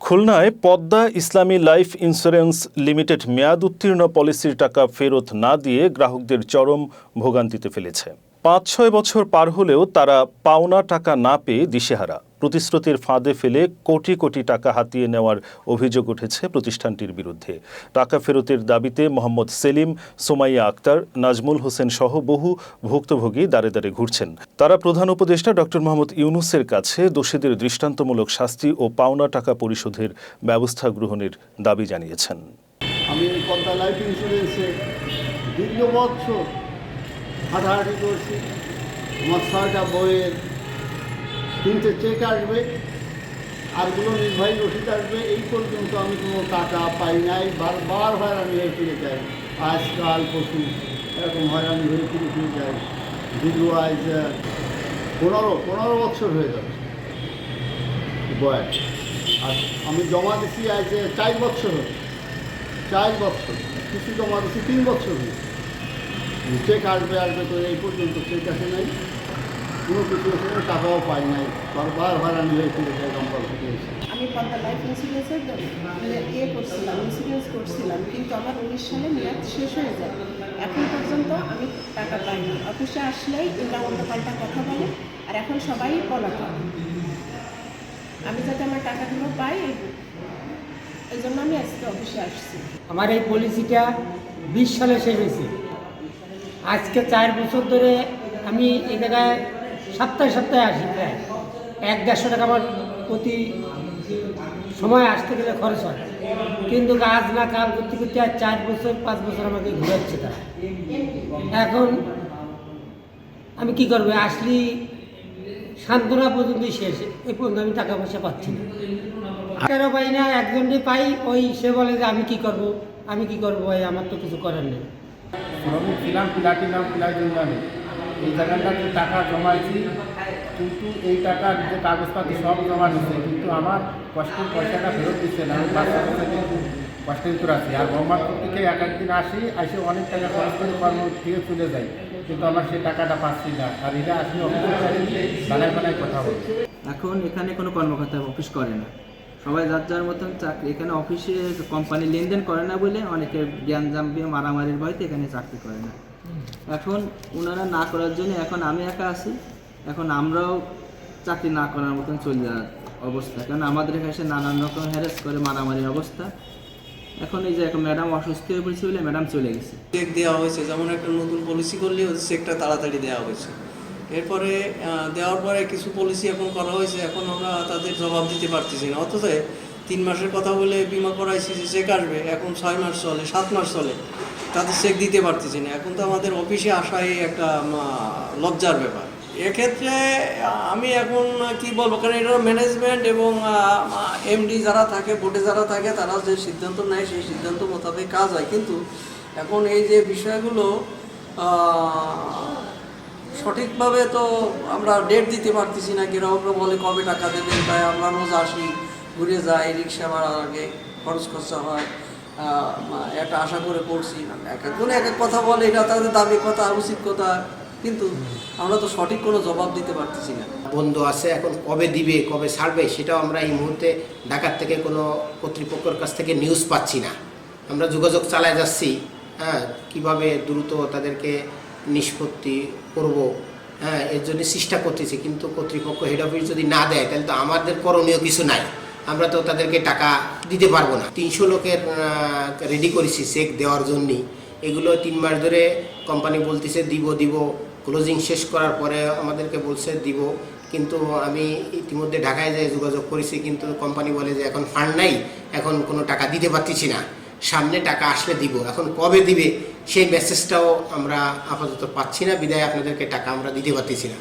খুলনায় পদ্মা ইসলামী life insurance limited মেয়াদ উত্তীর্ণ পলিসির টাকা ফেরত না দিয়ে গ্রাহকদের চরম ভোগান্তিতে ফেলেছে। ৫-৬ বছর পার হলেও তারা পাওনা টাকা না পেয়ে দিশেহারা। প্রতিশ্রুতির ফাঁদে ফেলে কোটি কোটি টাকা হাতিয়ে নেওয়ার অভিযোগ উঠেছে প্রতিষ্ঠানটির বিরুদ্ধে। টাকা ফেরতের দাবিতে মোহাম্মদ সেলিম, সুমাইয়া আক্তার, নাজমুল হোসেন সহ বহু ভুক্তভোগী দাঁড়ে দাঁড়ে ঘুরছেন। তারা প্রধান উপদেষ্টা ডক্টর মোহাম্মদ ইউনূসের কাছে দোষীদের দৃষ্টান্তমূলক শাস্তি ও পাওনা টাকা পরিশোধের ব্যবস্থা গ্রহণের দাবি জানিয়েছেন। আমি পদ্মা লাইফ ইন্স্যুরেন্সে দীর্ঘ বছর হাঁটাহাঁটি করছি। আমার ৬টা বইয়ের 3টে চেক আসবে, আরগুলো নির্বাহী রসিদ আসবে। এই পর্যন্ত আমি কোনো টাকা পাই নাই। বারবার হয়রানি হয়ে ফিরে যাই, আজকাল পশু এরকম হয়রানি হয়ে ফিরে যাই। দীর্ঘ আজ 15 বছর হয়ে যাচ্ছে বয়স। আর আমি জমা দিচ্ছি আজ 4 বছর হচ্ছে। 4 বছর কিছু জমা দিচ্ছি 3 বছর হয়েছে। চেক আসবে তো এই পর্যন্ত চেক আসে নাই, কোনো কিছু এসে টাকাও পাই নাই। বারবার হয়রানি হয়ে ফিরে যায় কোম্পানি থেকে এসে। আমি পদ্মা লাইফ ইন্স্যুরেন্সের ইন্স্যুরেন্স করছিলাম, কিন্তু আমার 19 সালে মেয়াদ শেষ হয়ে যায়। এখন পর্যন্ত আমি টাকা পাইনি। অফিসে আসলেই এটা উল্টোপাল্টা কথা বলে, আর এখন সবাই বলা হয়। আমি যাতে আমার টাকাগুলো পাই, এই জন্য আমি আজকে অফিসে আসছি। আমার এই পলিসিটা 20 সালে শেষ হয়েছে। আজকে 4 বছর ধরে আমি এই জায়গায় সপ্তাহে আসি। প্রায় 100-150 টাকা আমার প্রতি সময় আসতে গেলে খরচ হয়, কিন্তু আজ না কাল করতে করতে আর 4 বছর 5 বছর আমাকে ঘুরাচ্ছে তারা। এখন আমি কি করবো? আসলি সান্ত্বনা পর্যন্তই শেষ, এই পর্যন্ত আমি টাকা পয়সা পাচ্ছি না। টাকারও পাই না, একজনই পাই, ওই সে বলে যে আমি কি করবো ভাই, আমার তো কিছু করার নেই। শ্রমিক ছিলাম, পিলার জন্য আমি এই জায়গাটাতে টাকা জমাইছি, কিন্তু এই টাকার যে কাগজপাতি সব জমা দিচ্ছে, কিন্তু আমার কষ্টের পয়সাটা ফেরত দিচ্ছে না। আমি 5 বছর থেকে কষ্টের ভিতরে আছি। আর মোহাম্মদপুর থেকে একদিন আসে অনেক টাকা খরচ করে কর্ম থেকে চলে যাই, কিন্তু আমার সেই টাকাটা পাচ্ছি না। আর এটা আসলে বানায় কথা বলছে। এখন এখানে কোনো কর্মকর্তা অফিস করে না, সবাই যার মতন চাকরি। এখানে অফিসে কোম্পানি লেনদেন করে না বলে অনেকে জ্ঞান জাম্পে মারামারির ভয়তে এখানে চাকরি করে না। এখন ওনারা না করার জন্য এখন আমি একা আছি। এখন আমরাও চাকরি না করার মতন চলে যাওয়ার অবস্থা, কারণ আমাদের কাছে নানান রকম হ্যারাস করে, মারামারির অবস্থা। এখন এই যে এখন ম্যাডাম অসুস্থ হয়ে পড়েছে বলে ম্যাডাম চলে গেছে। চেক দেওয়া হয়েছে, যেমন একটা নতুন পলিসি করলে চেকটা তাড়াতাড়ি দেওয়া হয়েছে। এরপরে দেওয়ার পরে কিছু পলিসি এখন করা হয়েছে, এখন আমরা তাদের জবাব দিতে পারতেছি না। অথচ 3 মাসের কথা বলে বিমা করাইছি যে চেক আসবে, এখন 6 মাস চলে, 7 মাস চলে, তাদের চেক দিতে পারতেছি না। এখন তো আমাদের অফিসে আসাই একটা লজ্জার ব্যাপার। এক্ষেত্রে আমি এখন কি বলবো, কারণ এটা ম্যানেজমেন্ট এবং এমডি যারা থাকে, বোর্ডে যারা থাকে, তারা যে সিদ্ধান্ত নেয় সেই সিদ্ধান্ত মোতাবেক কাজ হয়। কিন্তু এখন এই যে বিষয়গুলো সঠিকভাবে তো আমরা ডেট দিতে পারতেছি না। গ্রাহকরা বলে কবে টাকা দেবেন, তাই আমরা রোজ আসি, ঘুরে যাই, রিক্সা ভাড়ার আগে খরচ খরচা হয়, একটা আশা করে পড়ছি। এক একজন এক এক কথা বলে, এটা তাদের দাবি কথা, উচিত কথা, কিন্তু আমরা তো সঠিক কোনো জবাব দিতে পারতেছি না। বন্ধ আছে, এখন কবে দিবে, কবে ছাড়বে, সেটাও আমরা এই মুহূর্তে ঢাকার থেকে কোনো কর্তৃপক্ষের কাছ থেকে নিউজ পাচ্ছি না। আমরা যোগাযোগ চালায় যাচ্ছি, কীভাবে দ্রুত তাদেরকে নিষ্পত্তি করব, এর জন্য চেষ্টা করতেছি। কিন্তু কর্তৃপক্ষ হেড অফিস যদি না দেয়, তাহলে তো আমাদের করণীয় কিছু নাই, আমরা তো তাদেরকে টাকা দিতে পারবো না। 300 লোকের রেডি করেছি চেক দেওয়ার জন্যই। এগুলো 3 মাস ধরে কোম্পানি বলতেছে দিব, ক্লোজিং শেষ করার পরে আমাদেরকে বলছে দিব, কিন্তু আমি ইতিমধ্যে ঢাকায় যেয়ে যোগাযোগ করেছি, কিন্তু কোম্পানি বলে যে এখন ফান্ড নাই, এখন কোনো টাকা দিতে পারতেছি না, সামনে টাকা আসলে দিব। এখন কবে দিবে সেই মেসেজটাও আমরা আপাতত পাচ্ছি না, বিদায় আপনাদেরকে টাকা আমরা দিতে পারতেছি না।